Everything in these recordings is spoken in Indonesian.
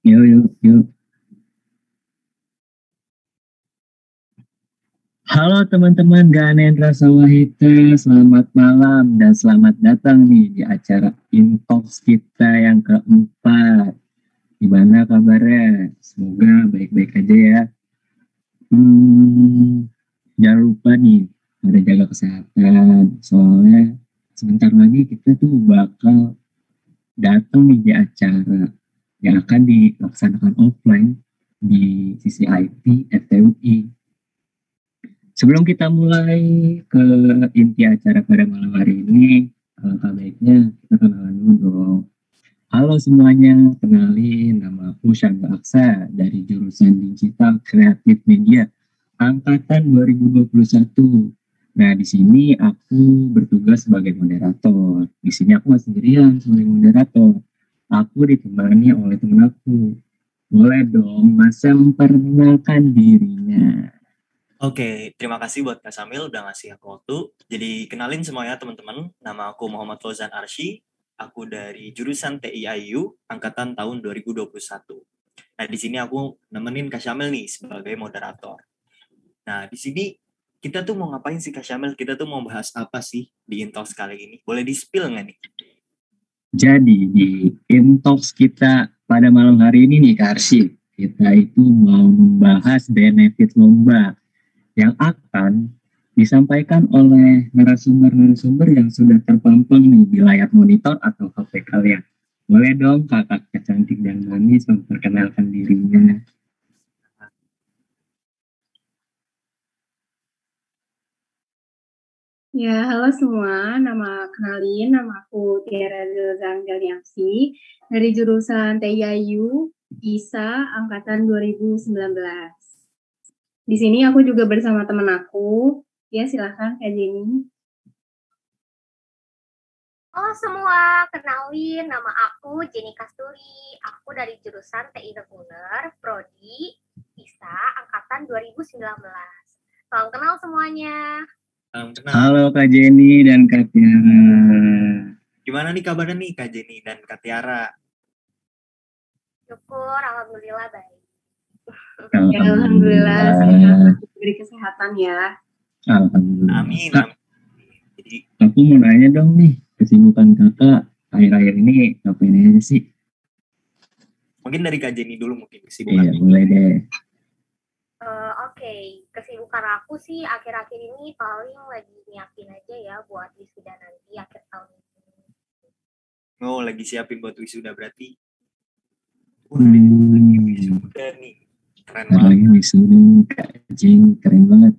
Yuk, yuk, yuk. Halo teman-teman Ganendra Sawahita, selamat malam dan selamat datang nih di acara Intox kita yang keempat. Gimana kabarnya? Semoga baik-baik aja ya. Jangan lupa nih, pada jaga kesehatan. Soalnya sebentar lagi kita tuh bakal datang nih di acara yang akan dilaksanakan offline di CCIP FTUI. Sebelum kita mulai ke inti acara pada malam hari ini, alangkah baiknya kita kenalan dulu dong. Halo semuanya, kenalin nama aku Syangga Aksa dari jurusan Digital Creative Media angkatan 2021. Nah, di sini aku bertugas sebagai moderator. Di sini aku nggak sendirian sebagai moderator. Aku ditemani oleh teman aku. Boleh dong, Mas memperkenalkan dirinya. Oke, terima kasih buat Kak Samil udah ngasih aku waktu. Jadi kenalin semuanya teman-teman, nama aku Muhammad Fauzan Arsy, aku dari jurusan TIIU angkatan tahun 2021. Nah, di sini aku nemenin Kak Syamil nih sebagai moderator. Nah, di sini kita tuh mau ngapain sih Kak Syamil? Kita tuh mau bahas apa sih di Intox kali ini? Boleh di-spill nggak nih? Jadi di Intox kita pada malam hari ini nih Kak Arsy, kita itu mau membahas benefit lomba yang akan disampaikan oleh narasumber-narasumber yang sudah terpampang nih di layar monitor atau HP kalian. Boleh dong kakak cantik dan manis memperkenalkan dirinya. Ya, halo semua. Nama aku Tiara Zanggalniaksi dari jurusan TIIU ISA angkatan 2019. Di sini aku juga bersama teman aku. Ya, silahkan Kak Jenny. Halo semua, kenalin nama aku Jenny Kasturi. Aku dari jurusan TI Reguler, Prodi ISA angkatan 2019. Salam kenal semuanya. Halo Kak Jenny dan Kak Tiara. Gimana nih kabarnya nih Kak Jenny dan Kak Tiara? Syukur, alhamdulillah baik. Ya, alhamdulillah sehat, diberi kesehatan ya. Alhamdulillah. Amin. Kak, Jadi aku mau nanya dong nih, kesibukan kakak akhir-akhir ini ngapain aja sih? mungkin dari Kak Jenny dulu mungkin kesibukan. Iya, boleh deh. Oke, kesibukan aku sih akhir-akhir ini paling lagi nyiapin aja ya buat wisuda nanti akhir tahun ini. Oh, lagi siapin buat wisuda berarti. Wisuda nih. Keren banget. Lagi wisuda Kak Jenny, keren banget.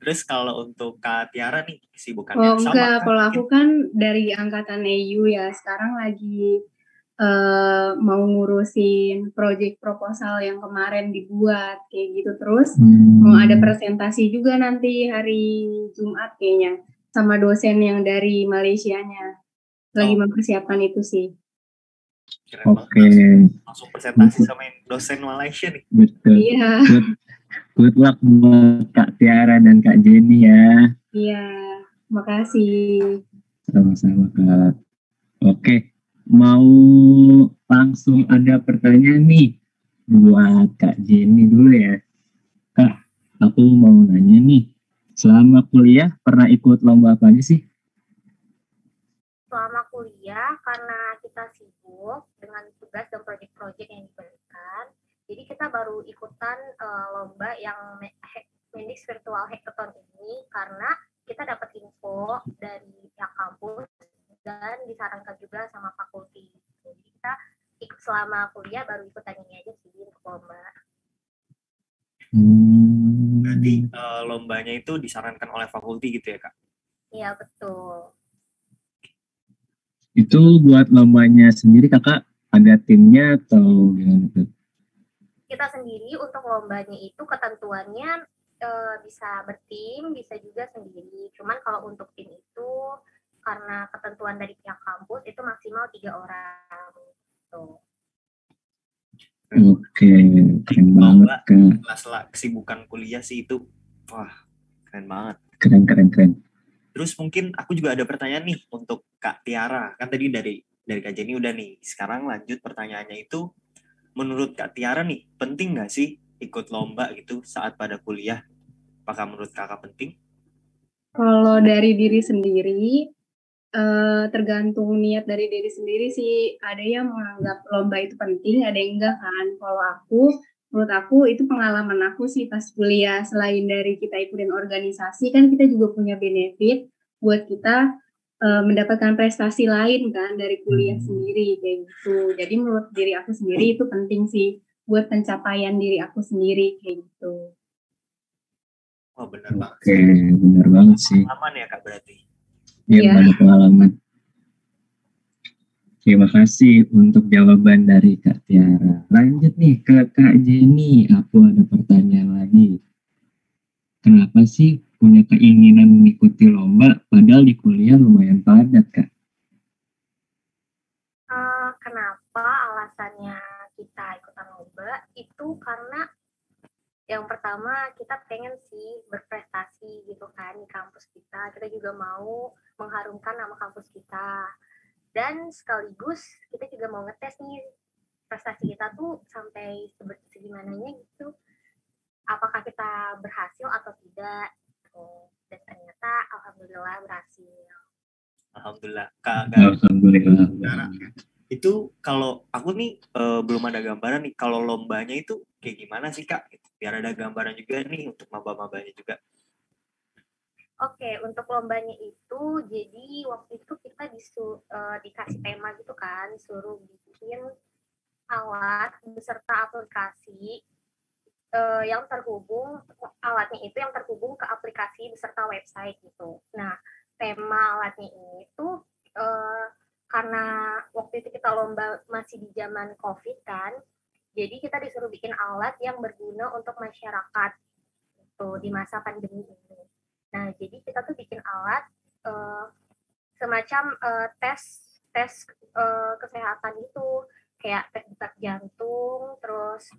Terus kalau untuk Kak Tiara nih kesibukannya Oh sama enggak, kan? kalau aku kan dari angkatan EU ya, sekarang lagi mau ngurusin project proposal yang kemarin dibuat kayak gitu. Terus mau ada presentasi juga nanti hari Jumat kayaknya sama dosen yang dari Malaysianya. Lagi mempersiapkan itu sih. Keren Oke. banget. Langsung presentasi sama yang dosen Malaysia nih. Betul. Iya. Good luck buat Kak Tiara dan Kak Jenny ya. Iya, makasih. Sama-sama Kak. Oke, mau langsung ada pertanyaan nih buat Kak Jenny dulu ya. Kak, aku mau nanya nih, selama kuliah pernah ikut lomba apa aja sih? Selama kuliah, karena kita sibuk dengan tugas dan proyek-proyek yang diberikan, jadi kita baru ikutan lomba yang Mendix Virtual Hackathon ini karena kita dapat info dari pihak kampus dan disarankan juga sama fakulti. Jadi kita ikut selama kuliah baru ikutan ini aja sih untuk lomba. Berarti lombanya itu disarankan oleh fakulti gitu ya Kak? Iya betul. Itu buat lombanya sendiri kakak ada timnya atau gimana? Kita sendiri untuk lombanya itu ketentuannya bisa bertim, bisa juga sendiri. Cuman kalau untuk tim itu karena ketentuan dari pihak kampus itu maksimal 3 orang. Gitu. Oke, keren banget Kak. Setelah kesibukan kuliah sih itu, wah keren banget. Keren. Terus mungkin aku juga ada pertanyaan nih untuk Kak Tiara. Kan tadi dari Kak Jenny udah nih. Sekarang lanjut pertanyaannya itu, menurut Kak Tiara nih, penting nggak sih ikut lomba gitu saat pada kuliah? Apakah menurut Kakak penting? Kalau dari diri sendiri, tergantung niat dari diri sendiri sih. Ada yang menganggap lomba itu penting, ada yang enggak kan. Kalau menurut aku itu pengalaman aku sih pas kuliah. Selain dari kita ikutin organisasi, kan kita juga punya benefit buat kita mendapatkan prestasi lain kan dari kuliah sendiri kayak gitu. Jadi menurut diri aku sendiri itu penting sih buat pencapaian diri aku sendiri kayak gitu. Oh benar banget Oke, sih. benar banget sih. Pengalaman ya Kak berarti. Yang Iya. banyak pengalaman. Terima kasih untuk jawaban dari Kak Tiara. Lanjut nih ke Kak Jenny. Aku ada pertanyaan lagi. Kenapa sih punya keinginan mengikuti lomba padahal di kuliah lumayan padat, Kak? Kenapa alasannya kita ikutan lomba itu karena yang pertama kita pengen sih berprestasi gitu kan di kampus kita. Kita juga mau mengharumkan nama kampus kita. Dan sekaligus kita juga mau ngetes nih prestasi kita tuh sampai segimananya gitu. Apakah kita berhasil atau tidak. Dan ternyata alhamdulillah berhasil. Alhamdulillah. Kak, Alhamdulillah. itu kalau aku nih belum ada gambaran nih kalau lombanya itu kayak gimana sih Kak? Biar ada gambaran juga nih untuk maba-mabanya juga. Oke, untuk lombanya itu jadi waktu itu kita dikasih tema gitu kan, suruh bikin alat beserta aplikasi yang terhubung, alatnya itu yang terhubung ke aplikasi beserta website gitu. Nah, tema alatnya ini tuh karena waktu itu kita lomba masih di zaman COVID kan, jadi kita disuruh bikin alat yang berguna untuk masyarakat gitu, di masa pandemi ini. Nah, jadi kita tuh bikin alat semacam tes kesehatan itu, kayak tes detak jantung, terus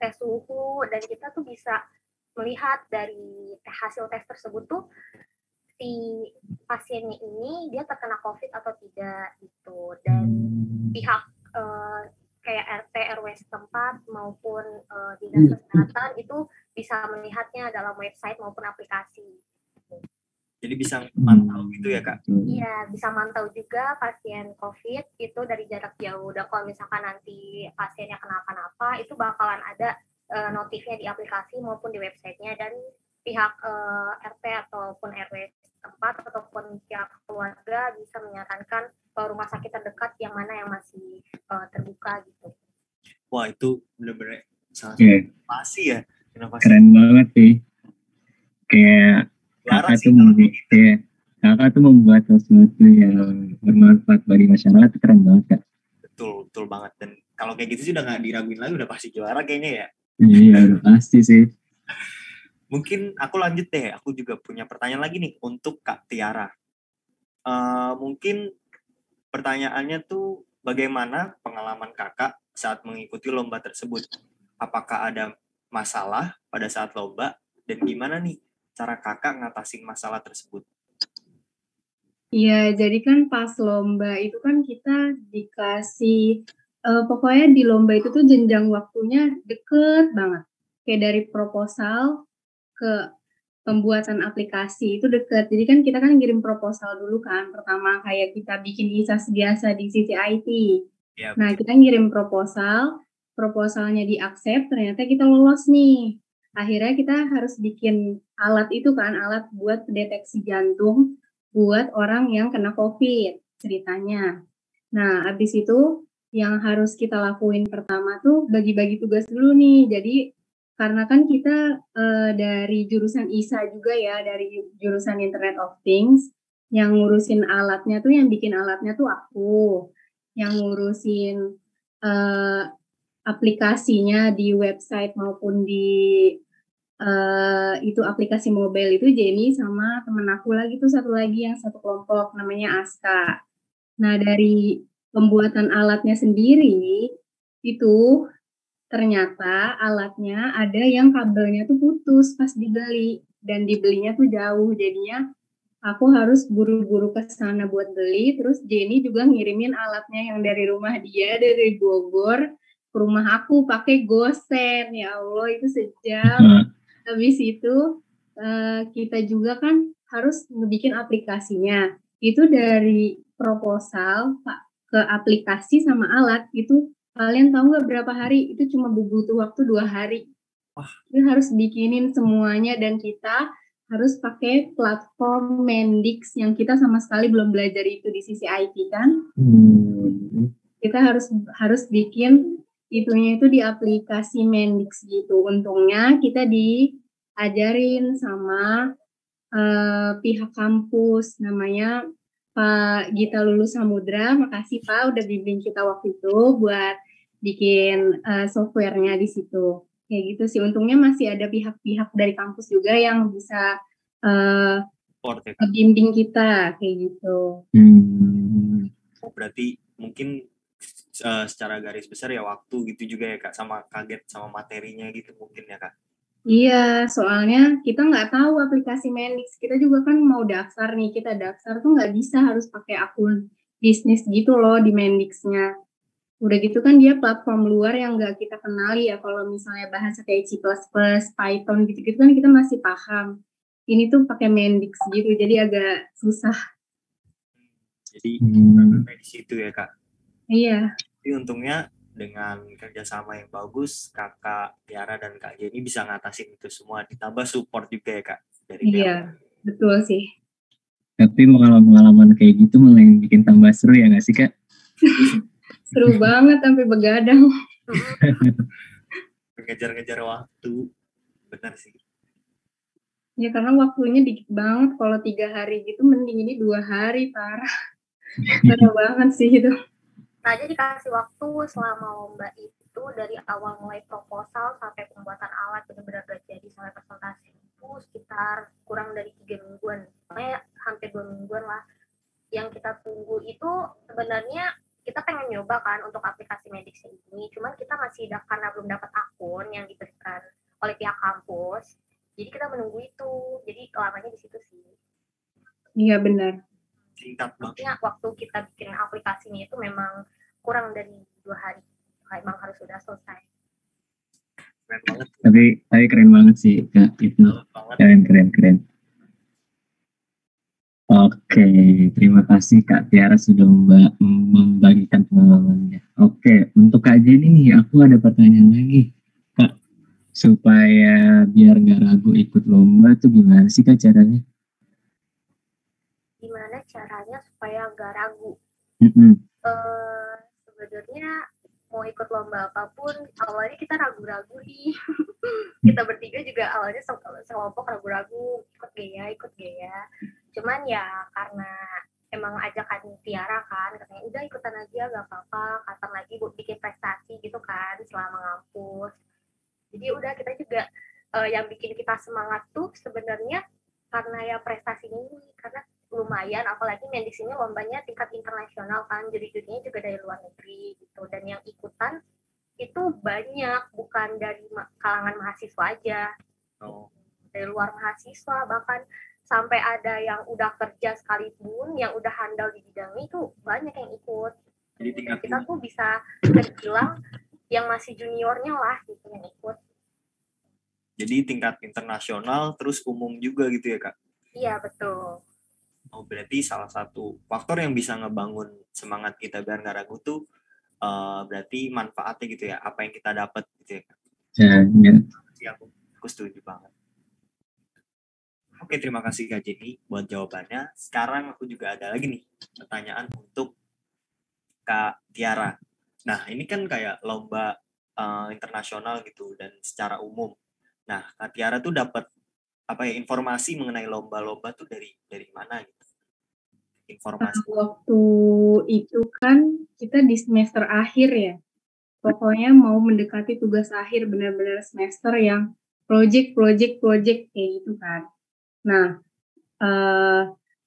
tes suhu, dan kita tuh bisa melihat dari hasil tes tersebut tuh si pasiennya ini dia terkena COVID atau tidak gitu. Dan pihak kayak RT RW setempat maupun dinas kesehatan itu bisa melihatnya dalam website maupun aplikasi. Jadi bisa mantau gitu ya Kak? Iya, bisa mantau juga pasien COVID itu dari jarak jauh. Dan kalau misalkan nanti pasiennya kenapa-napa, itu bakalan ada notifnya di aplikasi maupun di websitenya, dan pihak RT ataupun RW tempat ataupun pihak keluarga bisa menyarankan rumah sakit terdekat yang mana yang masih terbuka gitu. Wah, itu benar-benar salah satu inovasi ya. Inovasi. Keren banget sih. Kayak kakak tuh membuat sesuatu yang bermanfaat bagi masyarakat, itu keren banget Kak. Betul banget. Dan kalau kayak gitu sih udah nggak diraguin lagi, udah pasti juara kayaknya ya. Iya, udah pasti sih. Mungkin aku lanjut deh, aku juga punya pertanyaan lagi nih untuk Kak Tiara. Mungkin pertanyaannya tuh bagaimana pengalaman kakak saat mengikuti lomba tersebut? Apakah ada masalah pada saat lomba, dan gimana nih cara kakak ngatasin masalah tersebut? Iya, jadi kan pas lomba itu kan kita dikasih, pokoknya di lomba itu tuh jenjang waktunya deket banget. Kayak dari proposal ke pembuatan aplikasi itu deket. Jadi kan kita kan ngirim proposal dulu kan. Pertama kayak kita bikin ISAS biasa di sisi IT. Ya, nah, kita ngirim proposalnya di-accept, ternyata kita lolos nih. Akhirnya kita harus bikin alat itu kan, alat buat deteksi jantung buat orang yang kena COVID ceritanya. Nah, habis itu yang harus kita lakuin pertama tuh bagi-bagi tugas dulu nih. Jadi karena kan kita dari jurusan ISA juga ya, dari jurusan Internet of Things, yang ngurusin alatnya tuh, yang bikin alatnya tuh aku, yang ngurusin aplikasinya di website maupun di itu aplikasi mobile itu Jenny, sama temen aku lagi tuh satu lagi yang satu kelompok namanya Aska. Nah, dari pembuatan alatnya sendiri itu ternyata alatnya ada yang kabelnya tuh putus pas dibeli, dan dibelinya tuh jauh, jadinya aku harus buru-buru ke sana buat beli. Terus Jenny juga ngirimin alatnya yang dari rumah dia dari Bogor ke rumah aku pakai GoSend. Ya Allah, itu sejam. Habis itu kita juga kan harus bikin aplikasinya. Itu dari proposal ke aplikasi sama alat itu, kalian tahu nggak berapa hari? Itu cuma butuh waktu 2 hari. Kita harus bikinin semuanya, dan kita harus pakai platform Mendix yang kita sama sekali belum belajar itu di sisi IT kan. Kita harus bikin itunya itu di aplikasi Mendix gitu. Untungnya kita diajarin sama pihak kampus, namanya Pak Gita Lulus Samudra. Makasih Pak udah bimbing kita waktu itu buat bikin softwarenya di situ. Kayak gitu sih. Untungnya masih ada pihak-pihak dari kampus juga yang bisa bimbing kita kayak gitu. Berarti mungkin secara garis besar ya waktu gitu juga ya Kak, sama kaget sama materinya gitu mungkin ya Kak. Iya, soalnya kita nggak tahu aplikasi Mendix. Kita juga kan mau daftar nih, kita daftar tuh nggak bisa, harus pakai akun bisnis gitu loh di Mendix-nya. Udah gitu kan dia platform luar yang nggak kita kenali ya. Kalau misalnya bahasa kayak C++, Python gitu-gitu kan kita masih paham. Ini tuh pakai Mendix gitu, jadi agak susah. Jadi sampai di situ ya Kak. Iya. Tapi untungnya dengan kerjasama yang bagus, Kakak Tiara dan Kak Jenny bisa ngatasin itu semua, ditambah support juga ya Kak dari Iya, betul sih. Tapi pengalaman kayak gitu malah yang bikin tambah seru ya nggak sih Kak? Seru banget sampai begadang. Ngejar-ngejar waktu, benar sih. Ya karena waktunya dikit banget. Kalau 3 hari gitu mending ini 2 hari, parah. Parah banget sih itu. Nah, jadi dikasih waktu selama lomba itu dari awal mulai proposal sampai pembuatan alat benar-benar udah jadi sampai presentasi itu sekitar kurang dari 3 mingguan. Pokoknya hampir 2 mingguan lah. Yang kita tunggu itu sebenarnya kita pengen nyoba kan untuk aplikasi Mendix ini, cuman kita masih karena belum dapat akun yang diberikan oleh pihak kampus, jadi kita menunggu itu, jadi lamanya di situ sih. Iya benar. Singkat banget. Waktu kita bikin aplikasinya itu memang kurang dari 2 hari, memang harus sudah selesai. Keren banget. Tapi keren banget sih Kak, itu keren. Oke, terima kasih Kak Tiara sudah membagikan pengalamannya. Oke, untuk Kak Jenny nih, aku ada pertanyaan lagi. Kak, supaya biar nggak ragu ikut lomba tuh gimana sih Kak caranya? Gimana caranya supaya nggak ragu? Sebenarnya mau ikut lomba apapun, awalnya kita ragu-ragu nih. Kita bertiga juga awalnya sekelompok ragu-ragu, ikut gaya. Cuman ya karena emang ajakan Tiara kan, katanya udah ikutan aja gak apa-apa, kapan lagi buat bikin prestasi gitu kan selama ngampus. Jadi udah kita juga yang bikin kita semangat tuh sebenarnya karena ya prestasi ini, karena lumayan, apalagi Mendix ini lombanya tingkat internasional kan, jadi jurinya juga dari luar negeri gitu, dan yang ikutan itu banyak, bukan dari kalangan mahasiswa aja, dari luar mahasiswa, bahkan sampai ada yang udah kerja sekalipun, yang udah handal di bidangnya itu banyak yang ikut. Jadi kita tuh bisa terbilang yang masih juniornya lah gitu yang ikut. Jadi tingkat internasional terus umum juga gitu ya Kak? Iya betul. Oh, berarti salah satu faktor yang bisa ngebangun semangat kita biar nggak ragu tuh berarti manfaatnya gitu ya, apa yang kita dapat gitu ya Kak? Ya, aku setuju banget. Oke, terima kasih Kak Jenny buat jawabannya. Sekarang aku juga ada lagi nih pertanyaan untuk Kak Tiara. Nah, ini kan kayak lomba internasional gitu dan secara umum. Nah, Kak Tiara tuh dapat informasi mengenai lomba-lomba tuh dari mana gitu? Informasi. Waktu itu kan kita di semester akhir ya. Pokoknya mau mendekati tugas akhir, benar-benar semester yang project kayak gitu kan. Nah,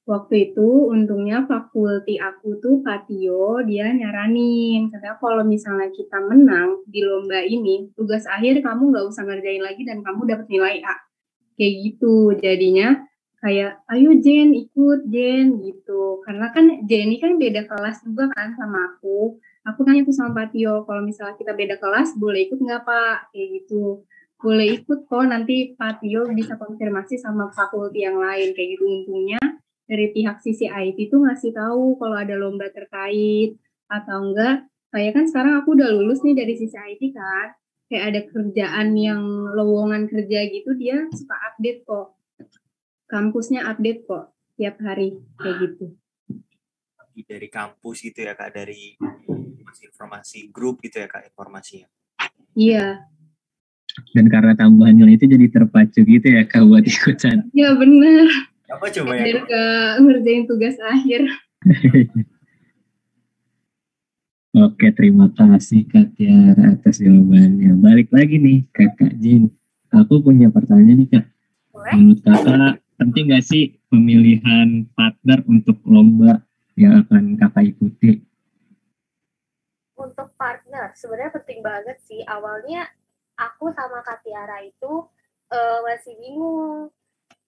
waktu itu untungnya fakulti aku tuh Patio, dia nyaranin, katanya kalau misalnya kita menang di lomba ini, tugas akhir kamu nggak usah ngerjain lagi dan kamu dapat nilai A. Kayak gitu, jadinya kayak, ayo ikut Jen gitu. Karena kan Jenny kan beda kelas juga kan sama aku aku nanya tuh sama Pak Tio, kalau misalnya kita beda kelas boleh ikut nggak Pak, kayak gitu. Boleh ikut kok, nanti Pak Tio bisa konfirmasi sama fakulti yang lain kayak gitu. Untungnya dari pihak sisi IT tuh ngasih tahu kalau ada lomba terkait atau enggak. Kayak kan sekarang aku udah lulus nih dari sisi IT kan, kayak ada kerjaan yang lowongan kerja gitu, dia suka update kok, kampusnya update kok tiap hari kayak gitu. Dari kampus gitu ya Kak, dari informasi grup gitu ya Kak informasinya. Iya. Dan karena tambahan nilai itu jadi terpacu gitu ya Kak buat ikutan. Iya benar. Apa coba ya? Biar gak ngerjain tugas akhir. Oke, terima kasih Kak Tiara atas jawabannya. Balik lagi nih Kak Jin. Aku punya pertanyaan nih Kak. Menurut Kakak penting nggak sih pemilihan partner untuk lomba yang akan Kakak ikuti? Untuk partner sebenarnya penting banget sih. Awalnya aku sama Kak Tiara itu masih bingung.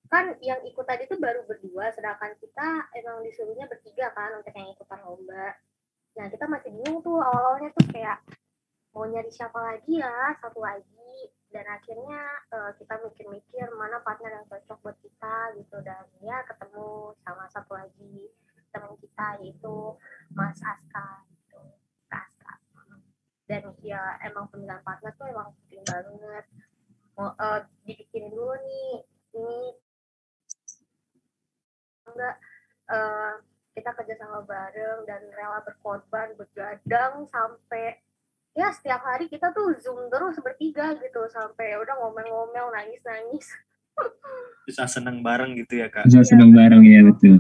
Kan yang ikut tadi tuh baru berdua, sedangkan kita emang disuruhnya bertiga kan untuk yang ikutan lomba. Nah kita masih bingung tuh awalnya tuh kayak mau nyari siapa lagi ya, satu lagi. Dan akhirnya kita mikir-mikir mana partner yang cocok buat kita gitu. Dan ya ketemu sama satu lagi teman kita yaitu Mas Aska gitu. Aska. Dan ya emang pemilihan partner tuh emang penting banget. Mau dipikirin dulu nih, ini enggak kita kerjasama bareng dan rela berkorban, bergadang sampai ya setiap hari kita tuh Zoom terus bertiga gitu sampai udah ngomel-ngomel, nangis-nangis. Bisa seneng bareng gitu ya Kak? Bisa seneng bareng ya, betul.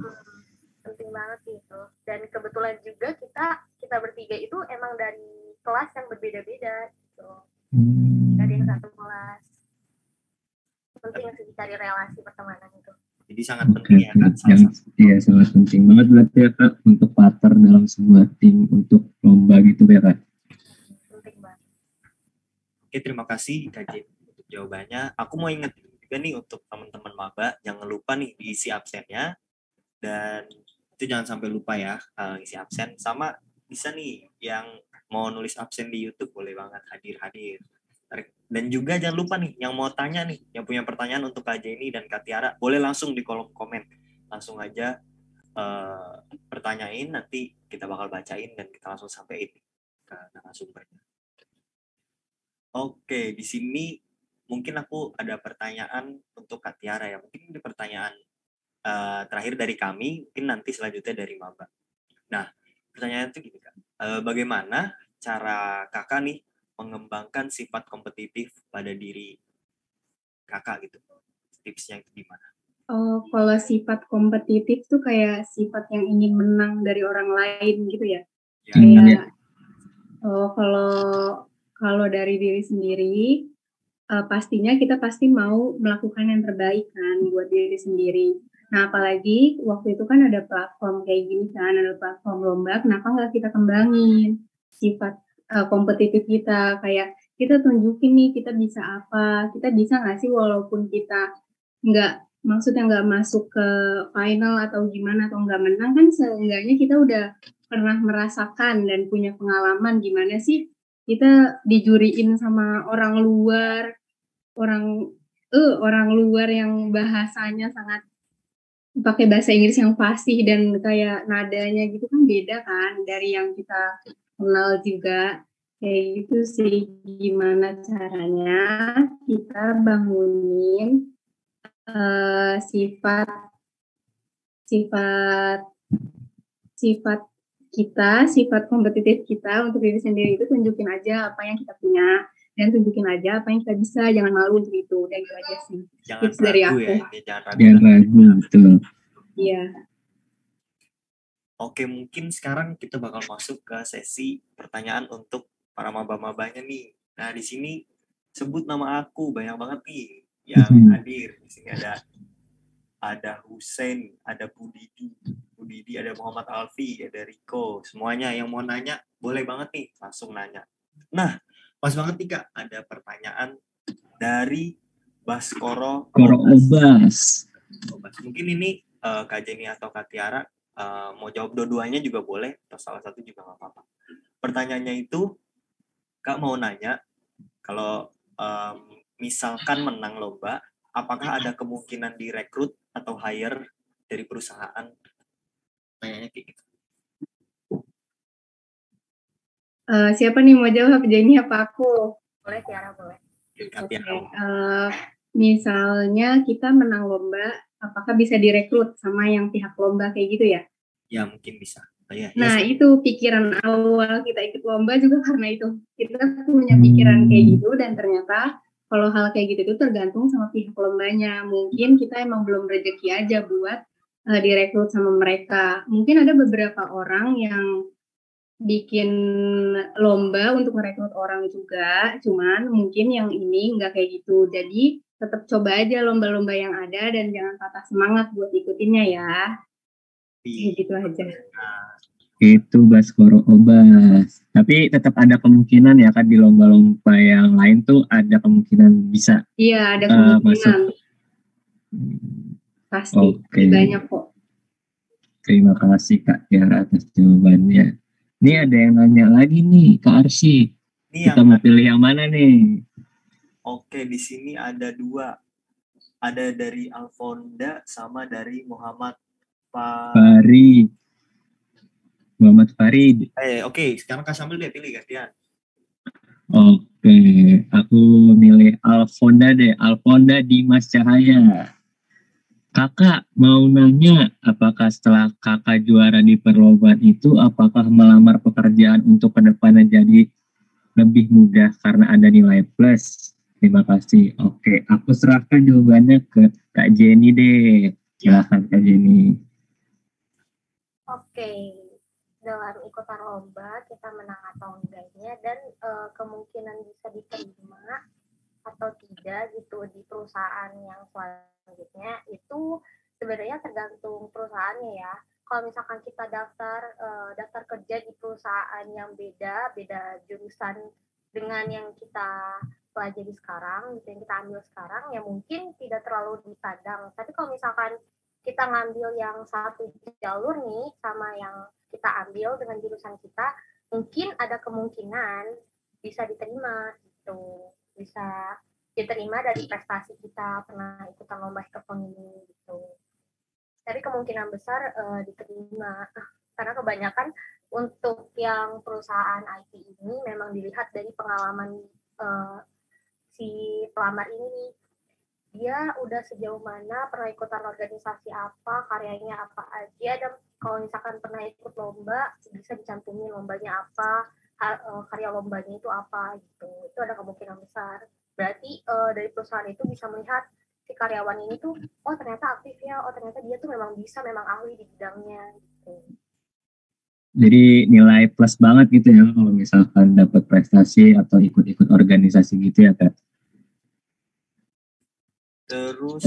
Penting banget gitu. Dan kebetulan juga kita bertiga itu emang dari kelas yang berbeda-beda gitu. Dari yang satu kelas. Penting sih cari relasi pertemanan itu. Jadi sangat penting ya Kak. Iya, sangat penting banget berarti ya Kak untuk partner dalam sebuah tim untuk lomba gitu ya Kak. Penting banget. Oke, terima kasih Kak Jin untuk jawabannya. Aku mau ingat juga nih untuk teman-teman maba, jangan lupa nih diisi absennya. Dan itu jangan sampai lupa ya isi absen. Sama bisa nih yang mau nulis absen di YouTube boleh banget hadir. Dan juga jangan lupa nih yang mau tanya nih, yang punya pertanyaan untuk Kak Jenny dan Kak Tiara, boleh langsung di kolom komen. Langsung aja pertanyain, nanti kita bakal bacain dan kita langsung sampein ke narasumbernya. Oke, di sini mungkin aku ada pertanyaan untuk Kak Tiara ya. Mungkin ini pertanyaan terakhir dari kami, mungkin nanti selanjutnya dari Maba. Nah, pertanyaan itu gini Kak. Bagaimana cara Kakak nih mengembangkan sifat kompetitif pada diri Kakak gitu? Tipsnya itu gimana? Oh, kalau sifat kompetitif tuh kayak sifat yang ingin menang dari orang lain gitu ya? Kayak, kalau dari diri sendiri, pastinya kita pasti mau melakukan yang terbaik kan buat diri sendiri. Nah, apalagi waktu itu kan ada platform kayak gini kan, ada platform lomba, kenapa nggak kita kembangin sifat kompetitif kita, kayak kita tunjukin nih kita bisa apa, kita bisa nggak sih walaupun kita maksudnya nggak masuk ke final atau gimana atau nggak menang, kan seenggaknya kita udah pernah merasakan dan punya pengalaman gimana sih kita dijuriin sama orang luar yang bahasanya sangat pakai bahasa Inggris yang fasih dan kayak nadanya gitu kan beda kan dari yang kita kenal juga. Kayak gitu sih, gimana caranya kita bangunin sifat kompetitif kita untuk diri sendiri itu. Tunjukin aja apa yang kita punya dan tunjukin aja apa yang kita bisa, jangan malu untuk itu. Dan itu aja sih tips dari aku ya, jangan ragu, betul. Iya. Oke, mungkin sekarang kita bakal masuk ke sesi pertanyaan untuk para maba-mabanya nih. Nah, di sini sebut nama aku, banyak banget nih yang hadir. Di sini ada Hussein, ada Budidi, ada Muhammad Alfi, ada Riko. Semuanya yang mau nanya, boleh banget nih, langsung nanya. Nah, pas banget nih Kak, ada pertanyaan dari Baskoro Obas. Mungkin ini Kak Jenny atau Kak Tiara mau jawab dua-duanya juga boleh, atau salah satu juga nggak apa-apa. pertanyaannya itu, Kak mau nanya, kalau misalkan menang lomba, apakah ada kemungkinan direkrut atau hire dari perusahaan? Tanyanya kayak gitu. Siapa nih mau jawab, Jenny apa aku? Boleh Tiara, boleh. Oke, misalnya kita menang lomba, apakah bisa direkrut sama yang pihak lomba kayak gitu ya? Ya mungkin bisa. Nah itu pikiran awal kita ikut lomba juga karena itu. Kita punya pikiran kayak gitu dan ternyata kalau hal kayak gitu itu tergantung sama pihak lombanya. Mungkin kita emang belum rezeki aja buat direkrut sama mereka. Mungkin ada beberapa orang yang bikin lomba untuk merekrut orang juga, cuman mungkin yang ini nggak kayak gitu. Jadi tetap coba aja lomba-lomba yang ada dan jangan patah semangat buat ikutinnya ya. Kayak gitu aja. Itu Baskoro Obas. Tapi tetap ada kemungkinan ya kan di lomba-lomba yang lain tuh ada kemungkinan bisa. Iya, ada kemungkinan. Masuk. Pasti. Banyak kok. Terima kasih Kak Tiara atas jawabannya. Ini ada yang nanya lagi nih Kak Arsy. Kita mau pilih yang mana nih? Oke, di sini ada 2. Ada dari Alfonda sama dari Muhammad Farid. Muhammad Farid. Oke, sekarang Kak Sambil deh pilih gantian. Oke, aku milih Alfonda deh. Alfonda Dimas Cahaya. Kakak mau nanya, apakah setelah kakak juara di perlombaan itu, apakah melamar pekerjaan untuk kedepannya jadi lebih mudah karena ada nilai plus? Terima kasih. Oke, aku serahkan jawabannya ke Kak Jenny deh. Silahkan Kak Jenny. Oke, dalam ikutan lomba kita menang atau enggaknya dan kemungkinan bisa diterima atau tidak gitu di perusahaan yang selanjutnya itu sebenarnya tergantung perusahaannya ya. Kalau misalkan kita daftar kerja di perusahaan yang beda jurusan dengan yang kita pelajari sekarang, gitu yang kita ambil sekarang, ya mungkin tidak terlalu dipandang. Tapi kalau misalkan kita ngambil yang satu jalur nih sama yang kita ambil dengan jurusan kita, mungkin ada kemungkinan bisa diterima gitu, bisa diterima dari prestasi kita pernah ikutan lomba hackathon ini gitu. Tapi kemungkinan besar diterima karena kebanyakan untuk yang perusahaan IT ini memang dilihat dari pengalaman si pelamar ini, dia udah sejauh mana, pernah ikutan organisasi apa, karyanya apa aja, dan kalau misalkan pernah ikut lomba bisa dicantumin lombanya apa, karya lombanya itu apa gitu. Itu ada kemungkinan besar. Berarti dari perusahaan itu bisa melihat si karyawan ini tuh, oh ternyata aktif ya, oh ternyata dia tuh memang bisa, memang ahli di bidangnya gitu. Jadi nilai plus banget gitu ya kalau misalkan dapat prestasi atau ikut-ikut organisasi gitu ya Kak. Terus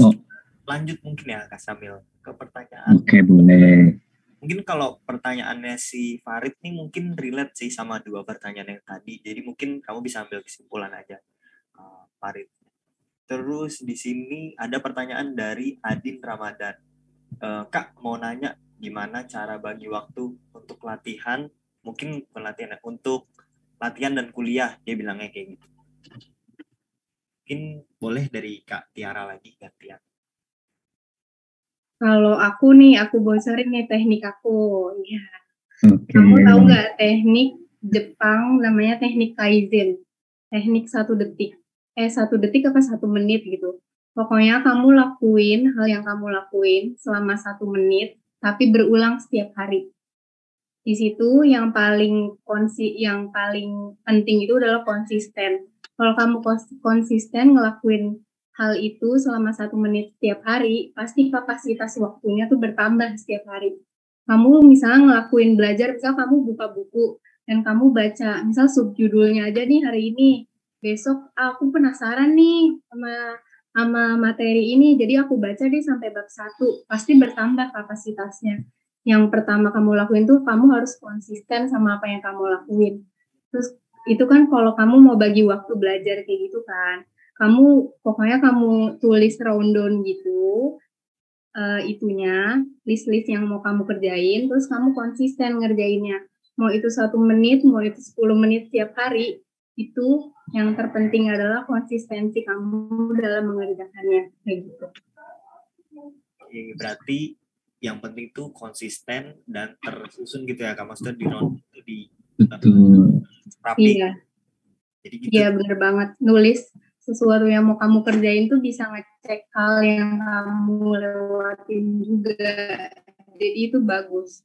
lanjut mungkin ya Kak Samil ke pertanyaan. Oke, boleh. Mungkin kalau pertanyaannya si Farid nih mungkin relate sih sama 2 pertanyaan yang tadi. Jadi mungkin kamu bisa ambil kesimpulan aja, Farid. Terus di sini ada pertanyaan dari Adin Ramadan. Kak mau nanya gimana cara bagi waktu untuk latihan, mungkin pelatihan untuk latihan dan kuliah, dia bilangnya kayak gitu. Mungkin boleh dari Kak Tiara lagi gantian. Kalau aku bocorin nih teknik aku. Ya. Okay. Kamu tahu nggak teknik Jepang namanya teknik Kaizen? Teknik 1 detik. 1 detik apa 1 menit gitu. Pokoknya kamu lakuin hal yang kamu lakuin selama 1 menit, tapi berulang setiap hari. Di situ yang paling penting itu adalah konsisten. Kalau kamu konsisten ngelakuin hal itu selama 1 menit setiap hari, pasti kapasitas waktunya tuh bertambah setiap hari. Kamu misalnya ngelakuin belajar, misal kamu buka buku dan kamu baca, misal subjudulnya aja nih hari ini, besok aku penasaran nih sama materi ini, jadi aku baca deh sampai bab 1, pasti bertambah kapasitasnya. Yang pertama kamu lakuin tuh, kamu harus konsisten sama apa yang kamu lakuin. Terus itu kan kalau kamu mau bagi waktu belajar kayak gitu kan, pokoknya kamu tulis rundown gitu, itunya, list-list yang mau kamu kerjain, terus kamu konsisten ngerjainnya. mau itu 1 menit, mau itu 10 menit tiap hari, itu yang terpenting adalah konsistensi kamu dalam mengerjakannya, kayak gitu. Berarti yang penting tuh konsisten dan tersusun gitu ya Kak, maksudnya di Betul. rapi. Iya. Jadi gitu. Iya bener banget, nulis sesuatu yang mau kamu kerjain tuh bisa ngecek hal yang kamu lewatin juga, jadi itu bagus.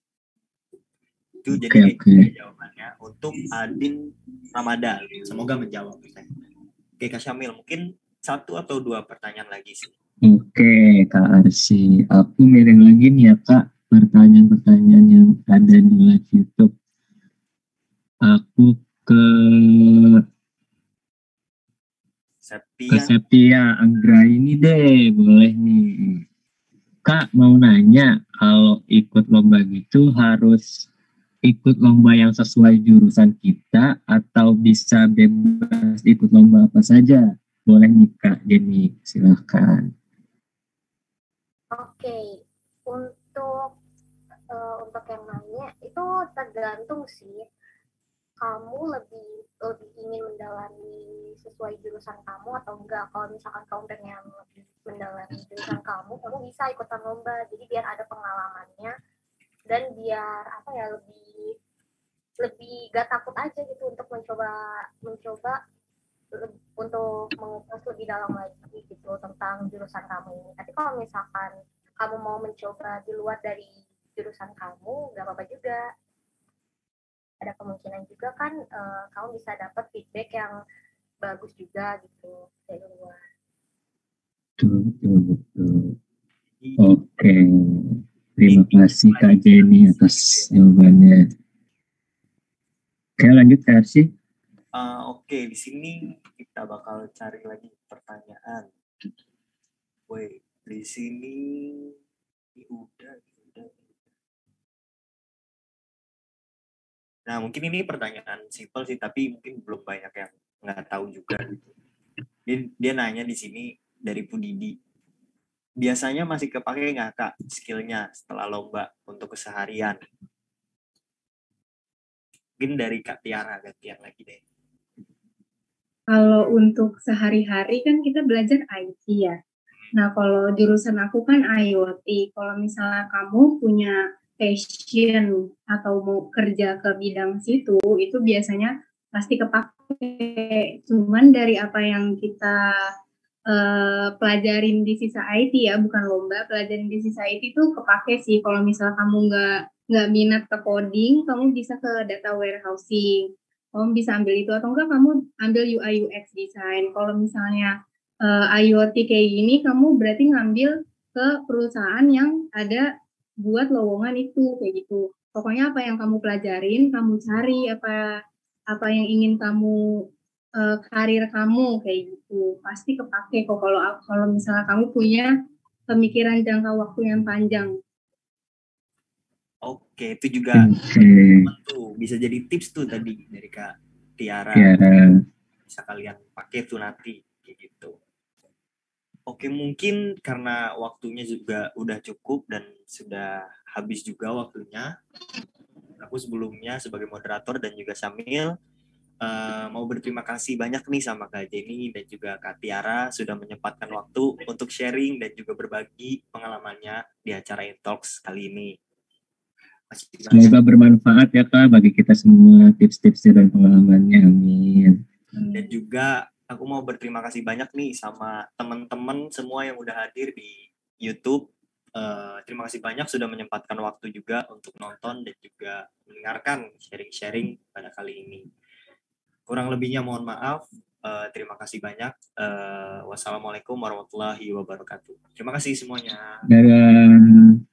Itu jadi jawabannya untuk Adin Ramadan. Semoga menjawab. Oke Kak Syamil, mungkin 1 atau 2 pertanyaan lagi sih. Oke Kak Arsy, aku miring lagi nih ya Kak, pertanyaan-pertanyaan yang ada di live YouTube. Aku ke Septia Anggra ini deh, boleh nih. Kak mau nanya, kalau ikut lomba gitu harus ikut lomba yang sesuai jurusan kita atau bisa bebas ikut lomba apa saja? Boleh nih Kak Jenny, silahkan. Oke, untuk yang nanya itu tergantung sih. Kamu lebih ingin mendalami sesuai jurusan kamu atau enggak. Kalau misalkan kamu pengen lebih mendalami jurusan kamu bisa ikutan lomba. Jadi biar ada pengalamannya dan biar lebih gak takut aja gitu untuk mencoba untuk mengupas lebih dalam lagi gitu tentang jurusan kamu ini. Tapi kalau misalkan kamu mau mencoba di luar dari jurusan kamu, gak apa-apa juga. Ada kemungkinan juga kan kamu bisa dapat feedback yang bagus juga gitu dari luar. Betul. Oke, terima kasih Kak Jenny atas jawabannya. Oke, lanjut Kak Arsy. Oke, di sini kita bakal cari lagi pertanyaan. Woi, di sini udah. Nah, mungkin ini pertanyaan simpel sih, tapi mungkin belum banyak yang nggak tahu juga. Dia nanya di sini dari Pudidi. Biasanya masih kepake nggak Kak skillnya setelah lomba untuk keseharian? Mungkin dari Kak Tiara gantian lagi deh. Kalau untuk sehari-hari kan kita belajar IT ya. Nah kalau jurusan aku kan IoT. Kalau misalnya kamu punya passion atau mau kerja ke bidang situ, itu biasanya pasti kepake. Cuman dari apa yang kita pelajarin di sisa IT ya, bukan lomba, pelajarin di sisa IT itu kepake sih. Kalau misalnya kamu nggak minat ke coding, kamu bisa ke data warehousing. Kamu bisa ambil itu atau enggak kamu ambil UI UX design. Kalau misalnya IoT kayak gini, kamu berarti ngambil ke perusahaan yang ada buat lowongan itu kayak gitu. Pokoknya apa yang kamu pelajarin, kamu cari apa yang ingin kamu karir kamu kayak gitu. Pasti kepake kok kalau misalnya kamu punya pemikiran jangka waktu yang panjang. Oke, itu juga tuh bisa jadi tips tuh tadi dari Kak Tiara. Bisa kalian pakai tuh nanti kayak gitu. Oke, mungkin karena waktunya juga udah cukup dan sudah habis juga waktunya. Aku sebelumnya sebagai moderator dan juga Syamil mau berterima kasih banyak nih sama Kak Jenny dan juga Kak Tiara sudah menyempatkan waktu untuk sharing dan juga berbagi pengalamannya di acara Intalks kali ini. Semoga bermanfaat ya Kak bagi kita semua tips-tipsnya dan pengalamannya. Amin. Dan juga aku mau berterima kasih banyak nih sama teman-teman semua yang udah hadir di YouTube. Terima kasih banyak sudah menyempatkan waktu juga untuk nonton dan juga mendengarkan sharing-sharing pada kali ini. Kurang lebihnya mohon maaf. Terima kasih banyak. Wassalamualaikum warahmatullahi wabarakatuh. Terima kasih semuanya. Dadah.